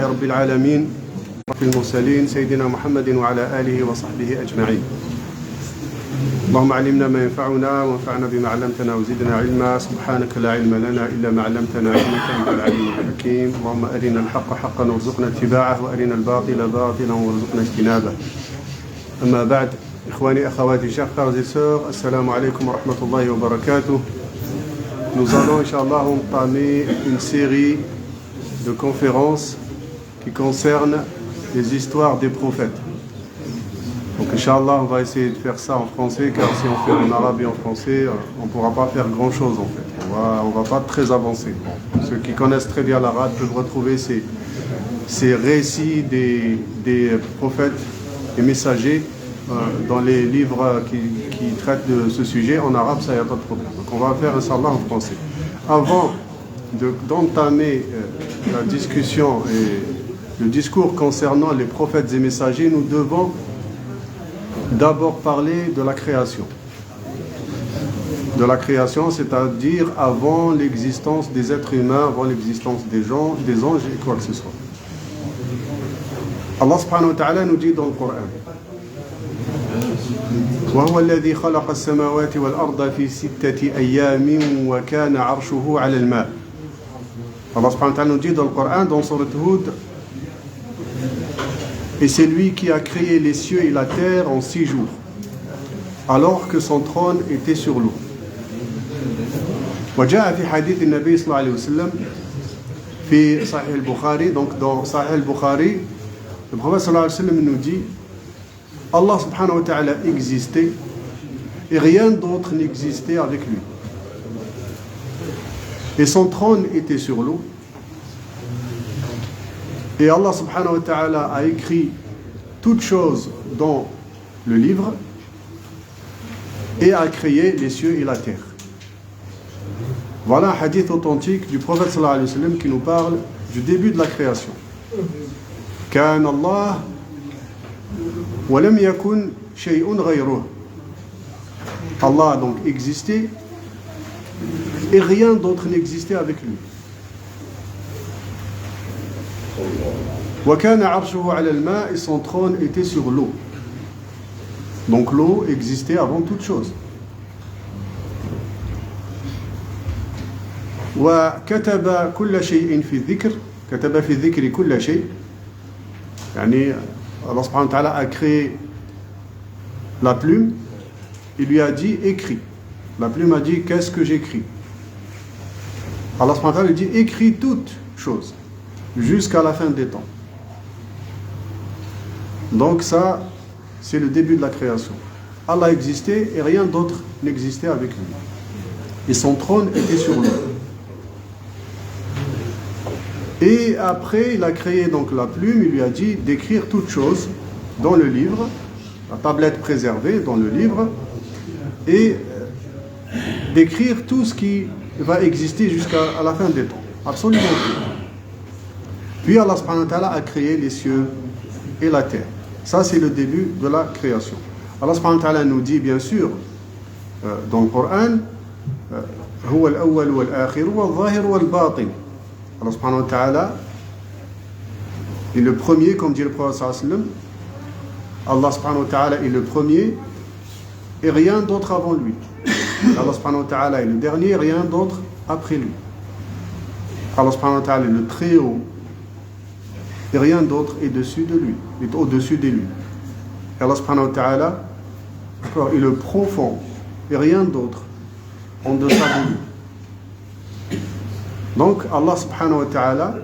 رب العالمين في المرسلين سيدنا محمد وعلى آله وصحبه أجمعين. اللهم علمنا ما ينفعنا وانفعنا بما علمتنا وزدنا علما. سبحانك لا علم لنا إلا ما علمتنا إنك أنت العليم الحكيم. اللهم أرنا الحق حقا وارزقنا اتباعه وأرنا الباطل باطلا وارزقنا اجتنابه. أما بعد، إخواني أخواتي chers frères et sœurs, assalamu alaikum wa rahmatullahi wa barakatuh. Nous allons Inch'Allah entamer une série de conférences qui concernent les histoires des prophètes. Donc Inch'Allah, on va essayer de faire ça en français, car si on fait en arabe et en français, on ne pourra pas faire grand chose en fait. On va pas très avancer. Bon, ceux qui connaissent très bien l'arabe peuvent retrouver ces récits des prophètes et messagers dans les livres qui traitent de ce sujet. En arabe, ça, il n'y a pas de problème. Donc on va faire Inch'Allah en français. Avant d'entamer la discussion et le discours concernant les prophètes et messagers, nous devons d'abord parler de la création. De la création, c'est-à-dire avant l'existence des êtres humains, avant l'existence des gens, des anges et quoi que ce soit. Allah subhanahu wa ta'ala nous dit dans le Coran: وهو الذي خلق السماوات والأرض في 6 أيام وكان عرشه على الماء. Allah subhanahu wa ta'ala nous dit dans le Coran, dans Surat Hud: et c'est lui qui a créé les cieux et la terre en 6 jours, alors que son trône était sur l'eau. وجاء في حديث النبي صلى الله عليه وسلم في صحيح البخاري. Donc dans Sahih al-Bukhari, le prophète sallallahu alayhi wa sallam nous dit: Allah subhanahu wa ta'ala existait et rien d'autre n'existait avec lui. Et son trône était sur l'eau. Et Allah subhanahu wa ta'ala a écrit toutes choses dans le livre et a créé les cieux et la terre. Voilà un hadith authentique du prophète sallallahu alayhi wa sallam qui nous parle du début de la création. Kan Allah ولم يكن شيء غيره. Allah a donc existé et rien d'autre n'existait avec lui. وكان عرشه على الماء, et son trône était sur l'eau. Donc l'eau existait avant toute chose. وكتب كل شيء في الذكر, كتب في الذكر كل شيء. يعني Allah subhanahu wa ta'ala a créé la plume, il lui a dit écris. La plume a dit qu'est-ce que j'écris. Allah subhanahu wa ta'ala lui dit écris toutes choses jusqu'à la fin des temps. Donc ça, c'est le début de la création. Allah existait et rien d'autre n'existait avec lui. Et son trône était sur lui. Et après, il a créé donc la plume, il lui a dit d'écrire toutes choses dans le livre, la tablette préservée dans le livre, et d'écrire tout ce qui va exister jusqu'à la fin des temps. Absolument tout. Puis Allah subhanahu wa ta'ala a créé les cieux et la terre. Ça, c'est le début de la création. Allah subhanahu wa ta'ala nous dit bien sûr dans le Coran: هو الأول والآخر والظاهر والباطن. Allah subhanahu wa ta'ala est le premier, comme dit le prophète sallallahu alayhi wa sallam. Allah subhanahu wa ta'ala est le premier et rien d'autre avant lui. Allah subhanahu wa ta'ala est le dernier, rien d'autre après lui. Allah subhanahu wa ta'ala est le très haut et rien d'autre est dessus de lui, est au-dessus de lui. Allah subhanahu wa ta'ala est le profond et rien d'autre en deçà de lui. Donc Allah subhanahu wa ta'ala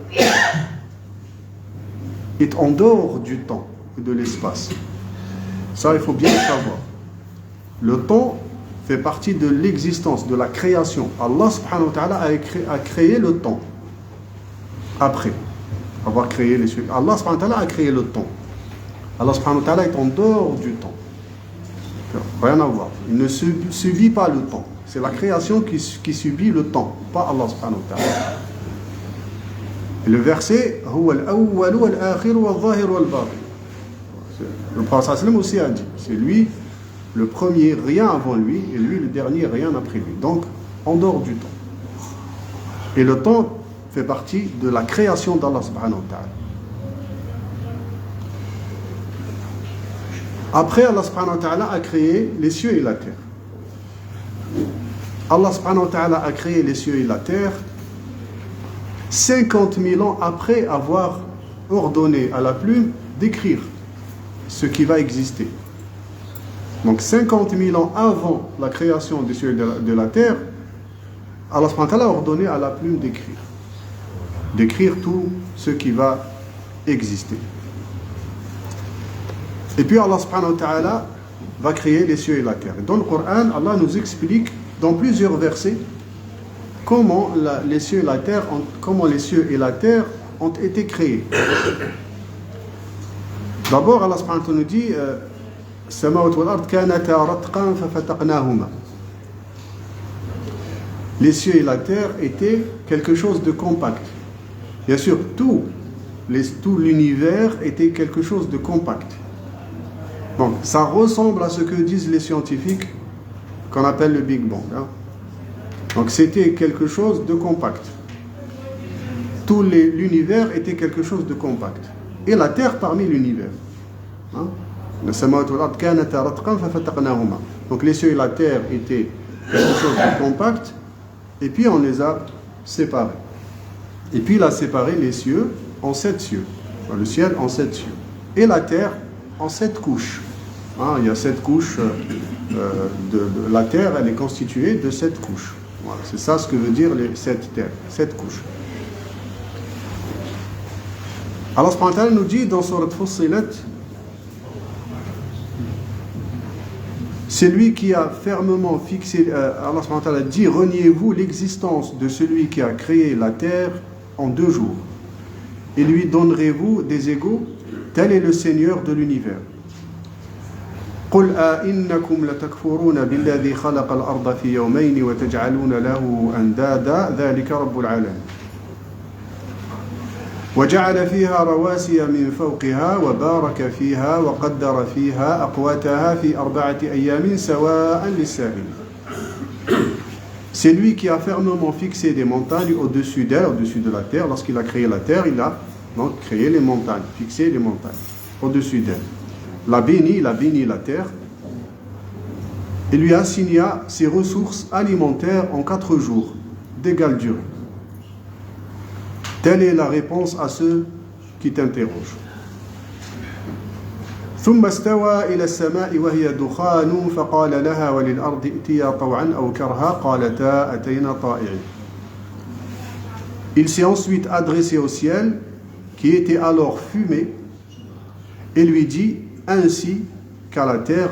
est en dehors du temps et de l'espace. Ça, il faut bien le savoir. Le temps fait partie de l'existence, de la création. Allah subhanahu wa ta'ala a créé le temps après avoir créé les cieux. Allah subhanahu wa ta'ala a créé le temps. Allah subhanahu wa ta'ala est en dehors du temps. Rien à voir. Il ne subit pas le temps. C'est la création qui subit le temps, pas Allah subhanahu wa ta'ala. Et le verset, هو الأول والآخر والظاهر والباطن. Le prophète sallam aussi a dit, c'est lui le premier, rien avant lui, et lui le dernier, rien après lui. Donc, en dehors du temps. Et le temps fait partie de la création d'Allah subhanahu wa ta'ala. Après, Allah subhanahu wa ta'ala a créé les cieux et la terre. Allah subhanahu wa ta'ala a créé les cieux et la terre 50 000 ans après avoir ordonné à la plume d'écrire ce qui va exister. Donc 50 000 ans avant la création des cieux et de la terre, Allah subhanahu wa ta'ala a ordonné à la plume d'écrire tout ce qui va exister. Et puis Allah subhanahu wa ta'ala va créer les cieux et la terre. Dans le Coran, Allah nous explique dans plusieurs versets comment les cieux et la terre ont été créés. D'abord, Allah subhanahu wa ta'ala nous dit السماوات والأرض كانتا رتقا ففتقناهما. Les cieux et la terre étaient quelque chose de compact. Bien sûr, tout l'univers était quelque chose de compact. Donc, ça ressemble à ce que disent les scientifiques qu'on appelle le Big Bang. Hein. Donc, c'était quelque chose de compact. Tout l'univers était quelque chose de compact. Et la terre parmi l'univers. Hein. Donc, les cieux et la terre étaient quelque chose de compact. Et puis, on les a séparés. Et puis, il a séparé les cieux en 7 cieux. Le ciel en 7 cieux. Et la terre en 7 couches. Hein, il y a 7 couches. La terre, elle est constituée de 7 couches. Voilà, c'est ça ce que veut dire les 7 terres, 7 couches. Allah subhanahu wa ta'ala nous dit dans Surat Fussilat, c'est lui qui a fermement fixé, Allah subhanahu wa ta'ala dit, reniez-vous l'existence de celui qui a créé la terre en 2 jours, et lui donnerez-vous des égaux, tel est le Seigneur de l'univers. قل أئنكم لتكفرون بالذي خلق الأرض في يومين وتجعلون له أندادا ذلك رب العالمين وجعل فيها رواسي من فوقها وبارك فيها وقدر فيها أقواتها في 4 أيام سواء للسائلين. C'est lui qui a fermement fixé des montagnes au-dessus d'elle, au-dessus de la terre. Lorsqu'il a créé la terre, il a donc créé les montagnes, fixé les montagnes au-dessus d'elle. Il a béni la terre et lui assigna ses ressources alimentaires en 4 jours d'égale durée. Telle est la réponse à ceux qui t'interrogent. ثم استوى إلى السماء وهي دخان فقال لها وللأرض ائتيا طوعا أو كرها قالتا أتينا طائعين. Il s'est ensuite adressé au ciel qui était alors fumé et lui dit ainsi qu'à la terre,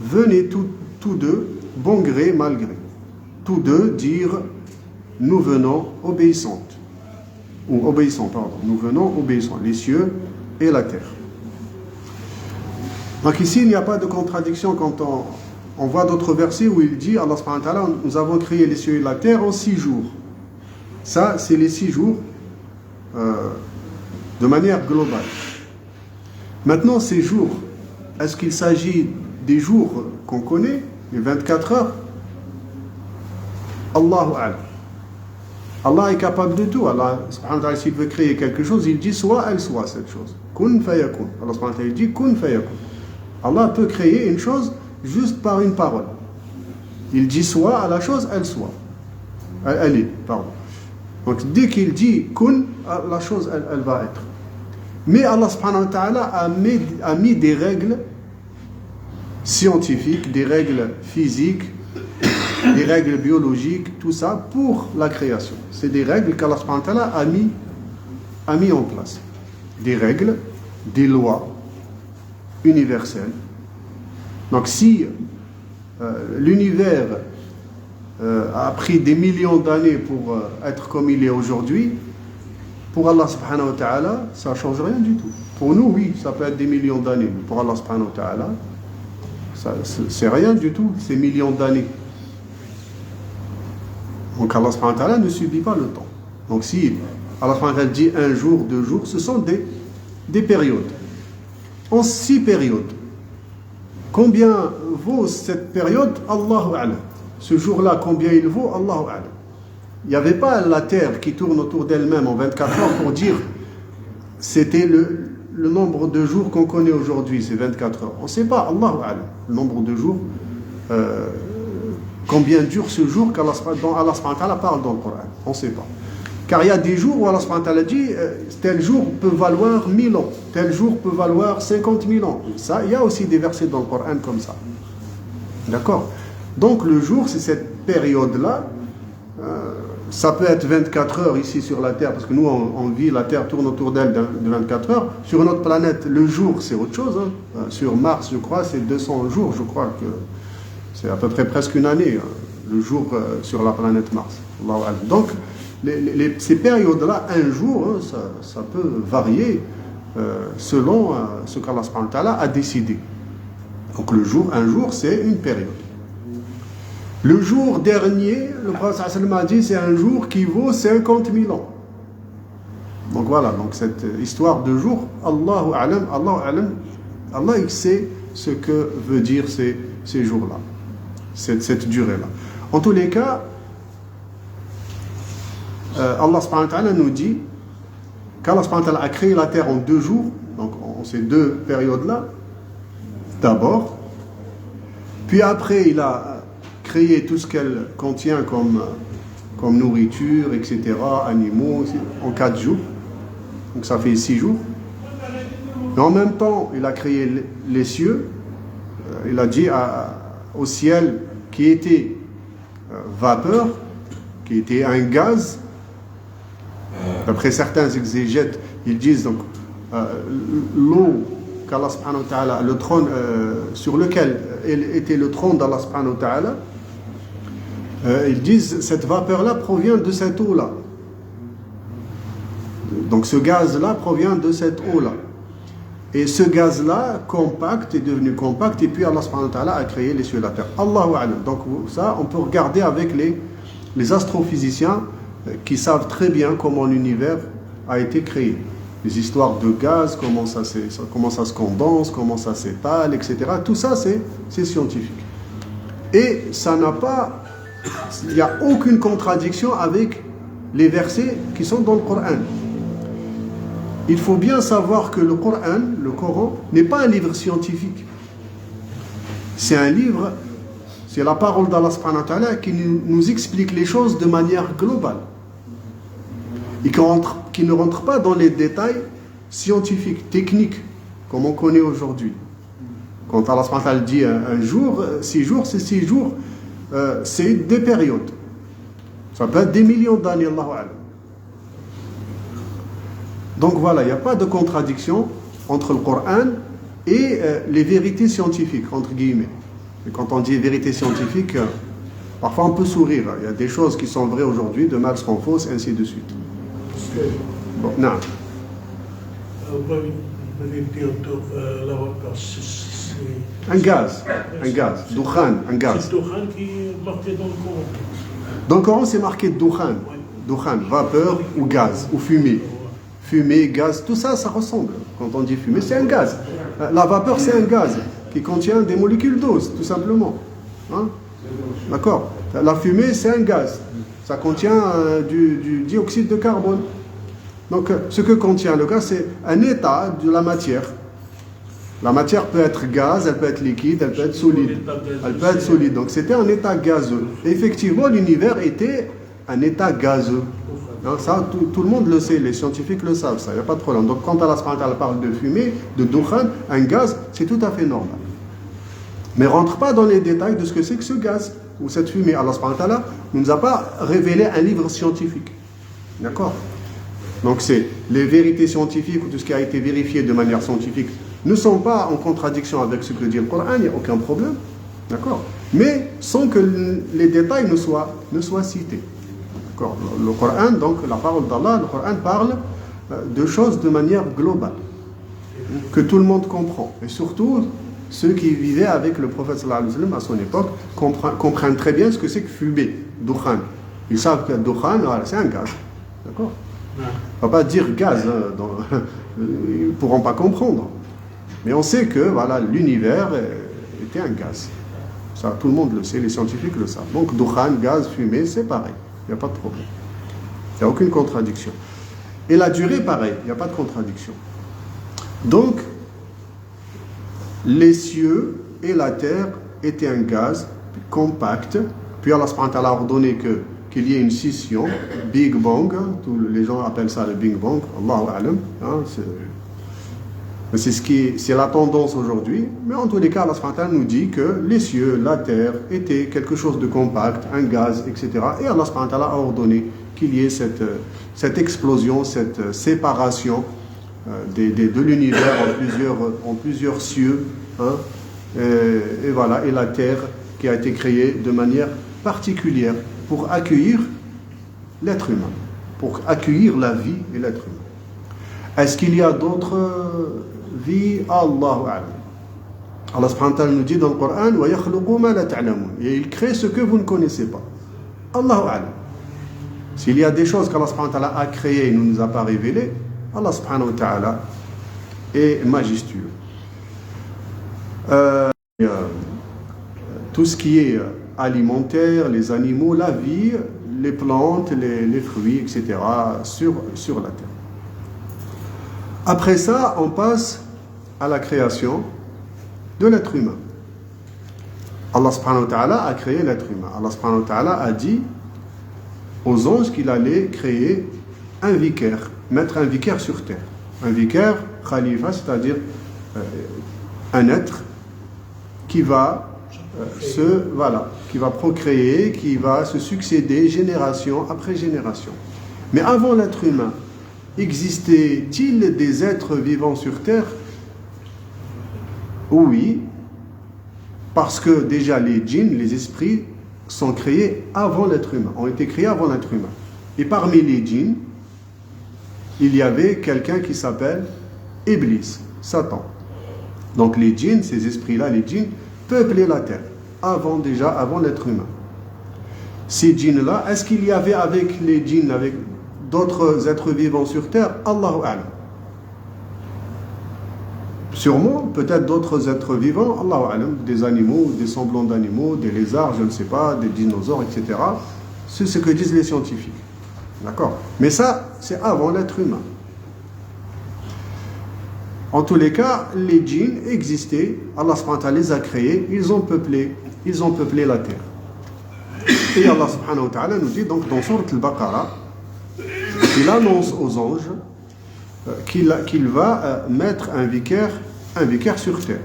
venez tous deux, bon gré, mal gré. Tous deux dirent, nous venons obéissantes. Ou obéissants, pardon. Nous venons obéissants, les cieux et la terre. Donc ici, il n'y a pas de contradiction quand on voit d'autres versets où il dit, Allah subhanahu wa ta'ala, nous avons créé les cieux et la terre en 6 jours. Ça, c'est les 6 jours de manière globale. Maintenant, ces jours, est-ce qu'il s'agit des jours qu'on connaît, les 24 heures? Allahu a'lam. Allah est capable de tout. Allah, subhanahu wa ta'ala, s'il veut créer quelque chose, il dit soit elle soit cette chose. Kun fayakun. Allah subhanahu wa ta'ala dit kun fayakun. Allah peut créer une chose juste par une parole. Il dit soit à la chose, elle soit. Elle est, pardon. Donc dès qu'il dit kun, la chose, elle va être. Mais Allah subhanahu wa ta'ala a mis des règles scientifiques, des règles physiques, des règles biologiques, tout ça pour la création. C'est des règles qu'Allah subhanahu wa ta'ala a mis en place. Des règles, des lois universelles. Donc si l'univers a pris des millions d'années pour être comme il est aujourd'hui, pour Allah subhanahu wa ta'ala, ça ne change rien du tout. Pour nous, oui, ça peut être des millions d'années. Mais pour Allah subhanahu wa ta'ala, c'est rien du tout, ces millions d'années. Donc Allah subhanahu wa ta'ala ne subit pas le temps. Donc si Allah subhanahu wa ta'ala dit 1 jour, 2 jours, ce sont des périodes. En 6 périodes. Combien vaut cette période? Allahu a'lam. Ce jour-là, combien il vaut? Allahu a'lam. Il n'y avait pas la terre qui tourne autour d'elle-même en 24 heures pour dire c'était le nombre de jours qu'on connaît aujourd'hui, c'est 24 heures. On ne sait pas, Allahu A'lam, le nombre de jours, combien dure ce jour dont Allah subhanahu wa ta'ala parle dans le Coran. On ne sait pas. Car il y a des jours où Allah subhanahu wa ta'ala dit tel jour peut valoir 1000 ans, tel jour peut valoir 50 000 ans. Ça, il y a aussi des versets dans le Coran comme ça. D'accord? Donc le jour, c'est cette période-là. Ça peut être 24 heures ici sur la Terre, parce que nous, on vit, la Terre tourne autour d'elle de 24 heures. Sur notre planète, le jour, c'est autre chose. Hein. Sur Mars, je crois, c'est 200 jours. Je crois que c'est à peu près presque une année, le jour sur la planète Mars. Donc, ces périodes-là, un jour, hein, ça peut varier selon ce qu'Allah subhanahu wa ta'ala a décidé. Donc, un jour, c'est une période. Le jour dernier, le prophète sallallahu alayhi wa sallam a dit, c'est un jour qui vaut 50 000 ans. Donc voilà, donc cette histoire de jour, Allahu a'lam, Allah il sait ce que veut dire ces jours-là, cette durée-là. En tous les cas, Allah subhanahu wa ta'ala nous dit qu'Allah subhanahu wa ta'ala a créé la terre en 2 jours, donc en ces 2 périodes-là, d'abord, puis après il a créer tout ce qu'elle contient comme nourriture, etc., animaux, en 4 jours. Donc ça fait 6 jours. Mais en même temps, il a créé les cieux. Il a dit au ciel qui était vapeur, qui était un gaz. D'après certains exégètes, ils disent donc l'eau qu'Allah subhanahu wa ta'ala, le trône sur lequel était le trône d'Allah subhanahu wa ta'ala, ils disent cette vapeur-là provient de cette eau-là. Donc ce gaz-là provient de cette eau-là. Et ce gaz-là, compact, est devenu compact, et puis Allah subhanahu wa ta'ala a créé les cieux et la terre. Allahu a'lam. Donc ça, on peut regarder avec les astrophysiciens qui savent très bien comment l'univers a été créé. Les histoires de gaz, comment ça se condense, comment ça s'étale, etc. Tout ça, c'est scientifique. Et ça n'a pas... Il n'y a aucune contradiction avec les versets qui sont dans le Coran. Il faut bien savoir que le Coran, n'est pas un livre scientifique. C'est un livre, c'est la parole d'Allah subhanahu wa ta'ala qui nous explique les choses de manière globale. Et qui ne rentre pas dans les détails scientifiques, techniques, comme on connaît aujourd'hui. Quand Allah subhanahu wa ta'ala dit un jour, 6 jours, c'est 6 jours. C'est des périodes. Ça peut être des millions d'années, Allahu a'lam. Donc voilà, il n'y a pas de contradiction entre le Coran et les vérités scientifiques, entre guillemets. Et quand on dit vérité scientifique, parfois on peut sourire. Il y a des choses qui sont vraies aujourd'hui, demain elles seront fausses, ainsi de suite. Bon, non. La vapeur, un gaz, Dukhan, un gaz. C'est Dukhan qui est marqué dans le Coran. Dans le Coran, c'est marqué Dukhan. Dukhan, vapeur ou gaz, ou fumée. Fumée, gaz, tout ça, ça ressemble. Quand on dit fumée, c'est un gaz. La vapeur, c'est un gaz qui contient des molécules d'eau, tout simplement. Hein? D'accord? La fumée, c'est un gaz. Ça contient du dioxyde de carbone. Donc, ce que contient le gaz, c'est un état de la matière. La matière peut être gaz, elle peut être liquide, elle peut être solide. Elle peut être solide. Donc c'était un état gazeux. Et effectivement, l'univers était un état gazeux. Donc ça, tout le monde le sait, les scientifiques le savent, ça, il n'y a pas de problème. Donc quand Allah subhanahu wa ta'ala parle de fumée, de dukhan, un gaz, c'est tout à fait normal. Mais rentre pas dans les détails de ce que c'est que ce gaz ou cette fumée. Allah subhanahu wa ta'ala ne nous a pas révélé un livre scientifique. D'accord? Donc c'est les vérités scientifiques ou tout ce qui a été vérifié de manière scientifique ne sont pas en contradiction avec ce que dit le Coran, il n'y a aucun problème, d'accord, mais sans que les détails ne soient cités. D'accord. Le Coran, donc la parole d'Allah, le Coran parle de choses de manière globale, que tout le monde comprend, et surtout ceux qui vivaient avec le prophète sallallahu alayhi wa sallam à son époque comprennent très bien ce que c'est que fumée, dukhan. Ils savent que dukhan, c'est un gaz, d'accord. On ne va pas dire gaz, ils ne pourront pas comprendre. Mais on sait que voilà, l'univers était un gaz. Ça, tout le monde le sait, les scientifiques le savent. Donc, dukhan, gaz, fumée, c'est pareil. Il n'y a pas de problème. Il n'y a aucune contradiction. Et la durée, pareil, il n'y a pas de contradiction. Donc, les cieux et la terre étaient un gaz compact. Puis Allah subhanahu wa ta'ala a ordonné qu'il y ait une scission, Big Bang, tous les gens appellent ça le Big Bang, Allahu A'lam, hein, c'est la tendance aujourd'hui, mais en tous les cas, Allah subhanahu wa ta'ala nous dit que les cieux, la terre étaient quelque chose de compact, un gaz, etc. Et Allah subhanahu wa ta'ala a ordonné qu'il y ait cette explosion, cette séparation de l'univers en plusieurs cieux, hein, et voilà, et la terre qui a été créée de manière particulière pour accueillir l'être humain, pour accueillir la vie et l'être humain. Est-ce qu'il y a d'autres vies? Allahu a'lam. Allah subhanahu wa ta'ala nous dit dans le Coran wa yakhluqu ma la ta'lamun, et il crée ce que vous ne connaissez pas. Allahu a'lam. S'il y a des choses qu'Allah subhanahu wa ta'ala a créées et ne nous a pas révélées, Allah subhanahu wa ta'ala est majestueux. Tout ce qui est alimentaire, les animaux, la vie, les plantes, les fruits, etc. sur la terre. Après ça, on passe à la création de l'être humain. Allah subhanahu wa ta'ala a créé l'être humain. Allah subhanahu wa ta'ala a dit aux anges qu'il allait créer un vicaire, mettre un vicaire sur terre. Un vicaire, khalifa, c'est-à-dire un être qui va qui va procréer, qui va se succéder génération après génération. Mais avant l'être humain, existait-il des êtres vivants sur terre? Oui, parce que déjà les djinns, les esprits, sont créés avant l'être humain, ont été créés avant l'être humain. Et parmi les djinns, il y avait quelqu'un qui s'appelle Iblis, Satan. Donc les djinns, ces esprits-là, les djinns, peupler la terre, avant l'être humain. Ces djinns-là, est-ce qu'il y avait avec les djinns, avec d'autres êtres vivants sur terre? Allahu a'lam. Sûrement, peut-être d'autres êtres vivants, Allahu a'lam, des animaux, des semblants d'animaux, des lézards, je ne sais pas, des dinosaures, etc. C'est ce que disent les scientifiques. D'accord? Mais ça, c'est avant l'être humain. En tous les cas, les djinns existaient, Allah subhanahu wa ta'ala les a créés, ils ont peuplé la terre. Et Allah subhanahu wa ta'ala nous dit donc dans Sourate al-Baqarah, il annonce aux anges qu'il va mettre un vicaire sur terre.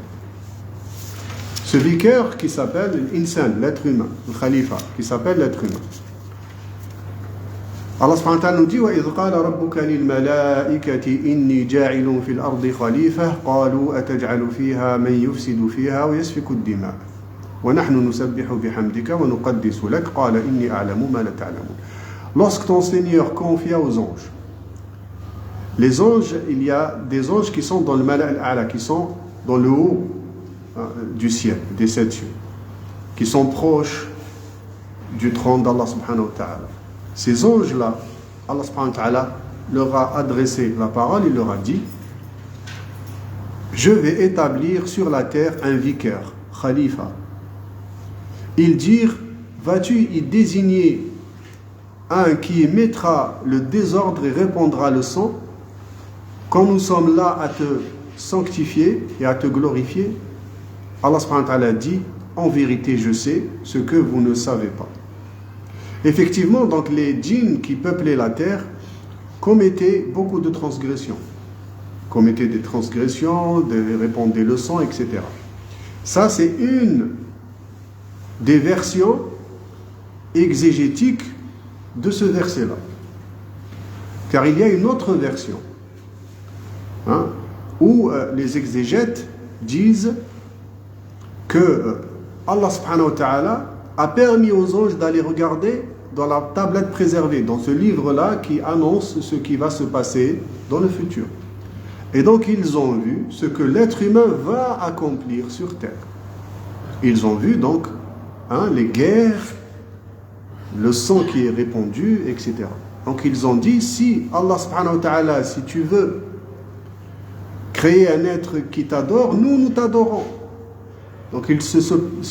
Ce vicaire qui s'appelle l'insan, l'être humain, le khalifa, qui s'appelle l'être humain. Allah subhanahu wa ta'ala nous dit وَإِذْ قَالَ رَبُّكَ لِلْمَلَائِكَةِ إِنِّي جَاعِلٌ فِي الْأَرْضِ خَلِيفَةً قَالُوا أَتَجْعَلُ فِيهَا مَنْ يُفْسِدُ فِيهَا وَيَسْفِكُ الدِّمَاءَ وَنَحْنُ نُسَبِّحُ بِحَمْدِكَ وَنُقَدِّسُ لَكَ قَالَ إِنِّي أَعْلَمُ مَا لَا تَعْلَمُونَ. Lorsque ton Seigneur confia aux anges, les anges, il y a des anges qui sont dans le Mala al-A'la, qui sont dans le haut du ciel, des 7 cieux, qui sont proches du trône d'Allah subhanahu wa ta'ala. Ces anges-là, Allah subhanahu wa ta'ala leur a adressé la parole, il leur a dit: je vais établir sur la terre un vicaire, khalifa. Ils dirent: vas-tu y désigner un qui mettra le désordre et répandra le sang, quand nous sommes là à te sanctifier et à te glorifier? Allah subhanahu wa ta'ala dit: en vérité je sais ce que vous ne savez pas. Effectivement, donc les djinns qui peuplaient la terre commettaient beaucoup de transgressions. Commettaient des transgressions, répandaient le sang, etc. Ça, c'est une des versions exégétiques de ce verset-là. Car il y a une autre version, où les exégètes disent que Allah subhanahu wa ta'ala a permis aux anges d'aller regarder dans la tablette préservée, dans ce livre-là qui annonce ce qui va se passer dans le futur. Et donc ils ont vu ce que l'être humain va accomplir sur terre. Ils ont vu donc les guerres, le sang qui est répandu, etc. Donc ils ont dit: si Allah subhanahu wa ta'ala, si tu veux créer un être qui t'adore, nous t'adorons. Donc ils se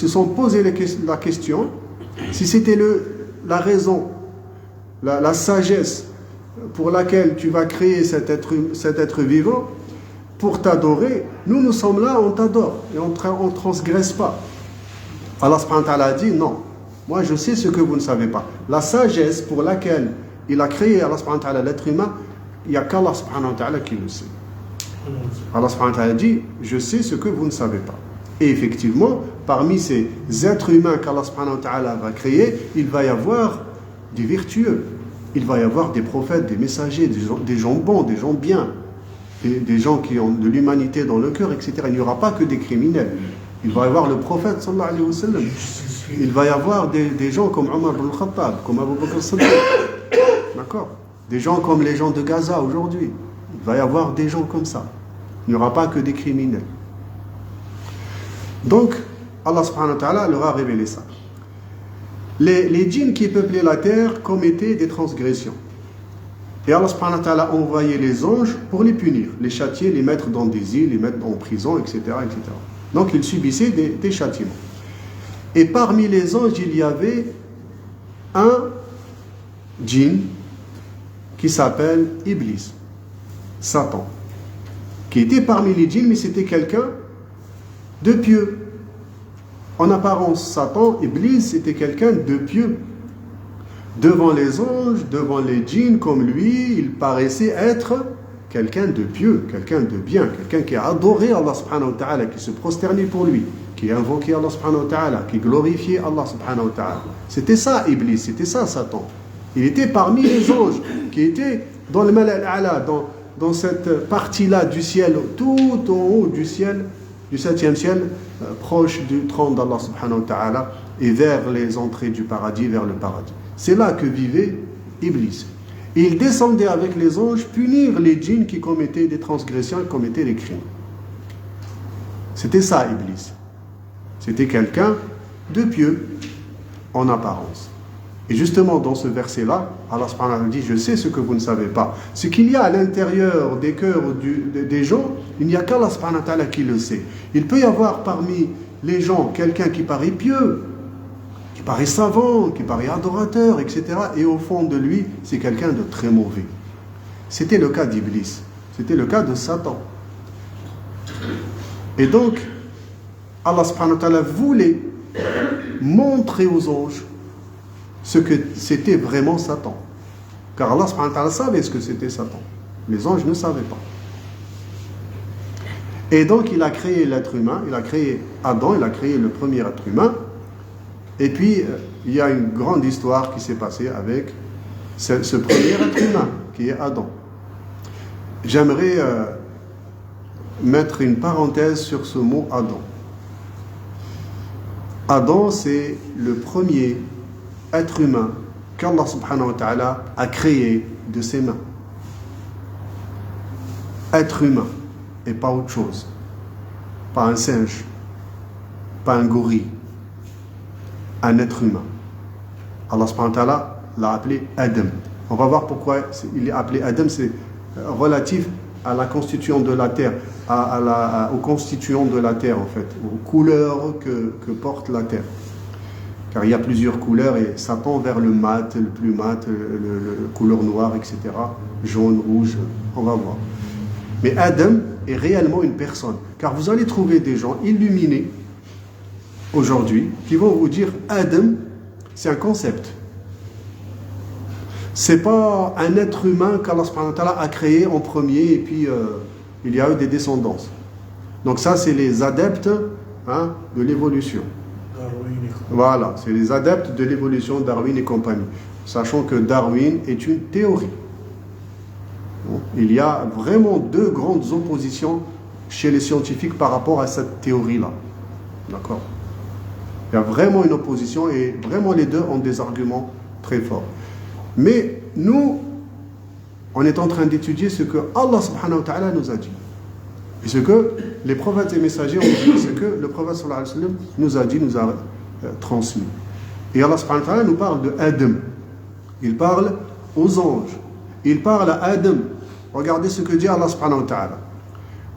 sont posé la question, si c'était la raison, la sagesse pour laquelle tu vas créer cet être vivant, pour t'adorer, nous sommes là, on t'adore et on ne transgresse pas. Allah subhanahu wa ta'ala a dit non, moi je sais ce que vous ne savez pas. La sagesse pour laquelle il a créé Allah subhanahu wa ta'ala l'être humain, il n'y a qu'Allah subhanahu wa ta'ala qui le sait. Allah subhanahu wa ta'ala dit je sais ce que vous ne savez pas. Et effectivement, parmi ces êtres humains qu'Allah subhanahu wa ta'ala va créer, il va y avoir des vertueux, il va y avoir des prophètes, des messagers, des gens bons, des gens bien, des gens qui ont de l'humanité dans le cœur, etc. Il n'y aura pas que des criminels. Il va y avoir le prophète sallallahu alayhi wa sallam. Il va y avoir des gens comme Omar ibn Khattab, comme Abu Bakr as-Siddiq. D'accord? Des gens comme les gens de Gaza aujourd'hui. Il va y avoir des gens comme ça. Il n'y aura pas que des criminels. Donc, Allah subhanahu wa ta'ala leur a révélé ça. Les djinns qui peuplaient la terre commettaient des transgressions. Et Allah subhanahu wa ta'ala a envoyé les anges pour les punir, les châtier, les mettre dans des îles, les mettre en prison, etc. etc. Donc ils subissaient des châtiments. Et parmi les anges, il y avait un djinn qui s'appelle Iblis, Satan, qui était parmi les djinns, mais c'était quelqu'un de pieux. En apparence, Satan, Iblis, c'était quelqu'un de pieux. Devant les anges, devant les djinns, comme lui, il paraissait être quelqu'un de pieux, quelqu'un de bien, quelqu'un qui a adoré Allah subhanahu wa ta'ala, qui se prosternait pour lui, qui a invoqué Allah subhanahu wa ta'ala, qui glorifiait Allah subhanahu wa ta'ala. C'était ça Iblis, c'était ça Satan. Il était parmi les anges, qui étaient dans le mal al-a'la, dans cette partie-là du ciel, tout en haut du ciel, du 7e ciel, proche du trône d'Allah subhanahu wa ta'ala, et vers les entrées du paradis, vers le paradis. C'est là que vivait Iblis. Et il descendait avec les anges punir les djinns qui commettaient des transgressions et commettaient des crimes. C'était ça Iblis. C'était quelqu'un de pieux en apparence. Et justement dans ce verset-là, Allah subhanahu wa ta'ala dit je sais ce que vous ne savez pas. Ce qu'il y a à l'intérieur des cœurs des gens, il n'y a qu'Allah subhanahu wa ta'ala qui le sait. Il peut y avoir parmi les gens quelqu'un qui paraît pieux, qui paraît savant, qui paraît adorateur, etc. Et au fond de lui, c'est quelqu'un de très mauvais. C'était le cas d'Iblis. C'était le cas de Satan. Et donc, Allah subhanahu wa ta'ala voulait montrer aux anges ce que c'était vraiment Satan. Car Allah subhanahu wa ta'ala savait ce que c'était Satan. Les anges ne savaient pas. Et donc, il a créé l'être humain, il a créé Adam, il a créé le premier être humain. Et puis, il y a une grande histoire qui s'est passée avec ce premier être humain, qui est Adam. J'aimerais mettre une parenthèse sur ce mot Adam. Adam, c'est le premier être humain qu'Allah subhanahu wa ta'ala a créé de ses mains. Être humain, et pas autre chose. Pas un singe, pas un gorille. Un être humain. Allah subhanahu wa ta'ala l'a appelé Adam. On va voir pourquoi il est appelé Adam. C'est relatif à la constitution de la terre, aux constituants de la terre en fait, aux couleurs que porte la terre. Car il y a plusieurs couleurs et ça tend vers le mat, le plus mat, le couleur noire, etc. Jaune, rouge, on va voir. Mais Adam est réellement une personne. Car vous allez trouver des gens illuminés aujourd'hui, qui vont vous dire Adam, c'est un concept. C'est pas un être humain qu'Allah subhanahu wa ta'ala a créé en premier et puis il y a eu des descendances. Donc ça, c'est les adeptes de l'évolution. Voilà, c'est les adeptes de l'évolution, Darwin et compagnie. Sachant que Darwin est une théorie. Il y a vraiment deux grandes oppositions chez les scientifiques par rapport à cette théorie-là. D'accord ? Il y a vraiment une opposition et vraiment les deux ont des arguments très forts. Mais nous, on est en train d'étudier ce que Allah subhanahu wa ta'ala nous a dit. Et ce que les prophètes et messagers ont dit, ce que le prophète sallallahu alayhi wa sallam nous a dit, nous a transmis. Et Allah subhanahu wa ta'ala nous parle de Adam. Il parle aux anges. Il parle à Adam. Regardez ce que dit Allah subhanahu wa ta'ala.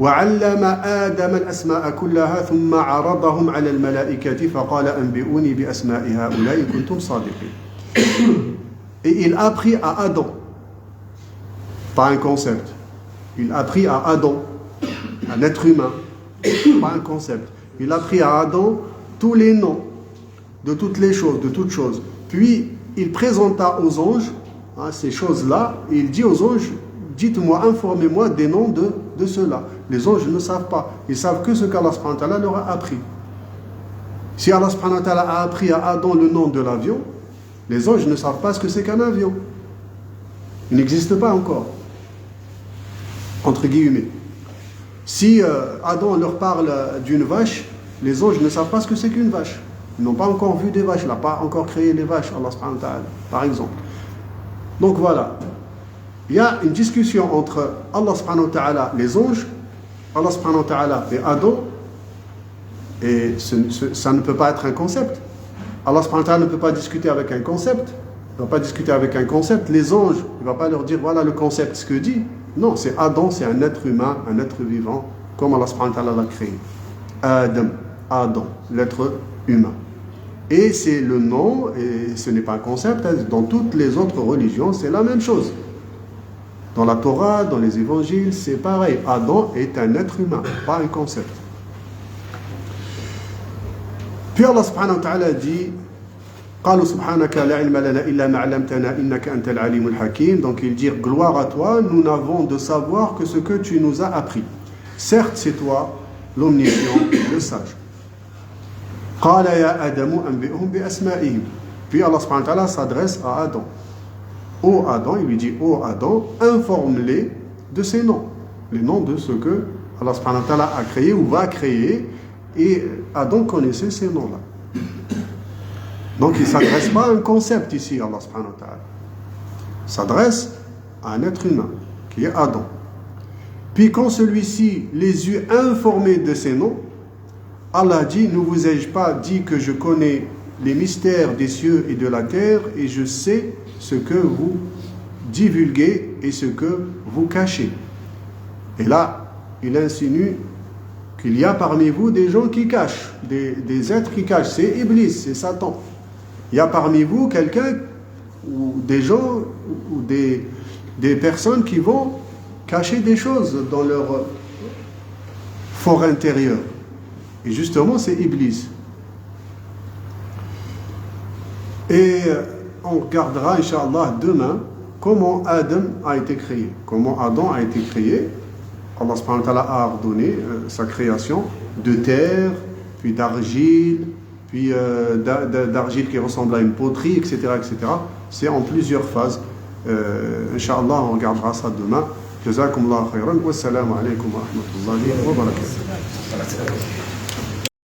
وعلم آدم الأسماء كلها ثم عرضهم على الملائكة فقال أنبئوني بأسماء هؤلاء إن كنتم صادقين. Et il a appris à Adam, pas un concept, il a appris à Adam un être humain, pas un concept. Il a pris à Adam tous les noms de toutes les choses, de toutes choses. Puis, il présenta aux anges ces choses-là, et il dit aux anges, dites-moi, informez-moi des noms de ceux-là. Les anges ne savent pas. Ils savent que ce qu'Allah subhanahu wa ta'ala leur a appris. Si Allah subhanahu wa ta'ala a appris à Adam le nom de l'avion, les anges ne savent pas ce que c'est qu'un avion. Il n'existe pas encore. Entre guillemets. Si Adam leur parle d'une vache, les anges ne savent pas ce que c'est qu'une vache. Ils n'ont pas encore vu des vaches, il n'a pas encore créé les vaches, Allah subhanahu wa ta'ala, par exemple. Donc voilà. Il y a une discussion entre Allah subhanahu wa ta'ala, les anges, Allah subhanahu wa ta'ala et Adam, et ça ne peut pas être un concept. Allah subhanahu wa ta'ala ne peut pas discuter avec un concept. Il ne va pas discuter avec un concept. Les anges, il ne va pas leur dire voilà le concept, ce que dit. Non, c'est Adam, c'est un être humain, un être vivant, comme Allah subhanahu wa ta'ala l'a créé. Adam, l'être humain. Et c'est le nom, et ce n'est pas un concept, dans toutes les autres religions, c'est la même chose. Dans la Torah, dans les évangiles, c'est pareil. Adam est un être humain, pas un concept. Puis Allah subhanahu wa ta'ala dit قالوا سبحانك لا علم لنا إلا ما علمتنا إنك أنت العليم الحكيم. Donc il dit gloire à toi, nous n'avons de savoir que ce que tu nous as appris. Certes, c'est toi l'omniscient, le sage. قال يا آدم أنبئهم بأسمائهم. Puis Allah subhanahu wa ta'ala s'adresse à Adam. Ô Adam, il lui dit ô Adam, informe-les de ces noms. Les noms de ce que Allah subhanahu wa ta'ala a créé ou va créer. Et Adam connaissait ces noms-là. Donc il ne s'adresse pas à un concept ici, Allah subhanahu wa ta'ala. Il s'adresse à un être humain, qui est Adam. Puis quand celui-ci les eut informés de ces noms, Allah dit, ne vous ai-je pas dit que je connais les mystères des cieux et de la terre, et je sais ce que vous divulguez et ce que vous cachez. Et là, il insinue qu'il y a parmi vous des gens qui cachent, des êtres qui cachent. C'est Iblis, c'est Satan. Il y a parmi vous quelqu'un, ou des gens, ou des personnes qui vont cacher des choses dans leur fort intérieur. Et justement, c'est Iblis. Et on regardera, Inch'Allah, demain, comment Adam a été créé. Comment Adam a été créé. Allah subhanahu wa ta'ala a ordonné sa création de terre, puis d'argile, puis d'argile qui ressemble à une poterie, etc., etc. C'est en plusieurs phases. Inch'Allah, on regardera ça demain. Jazakumullah khairan. Wassalamu alaikum wa rahmatullahi wa barakatuh.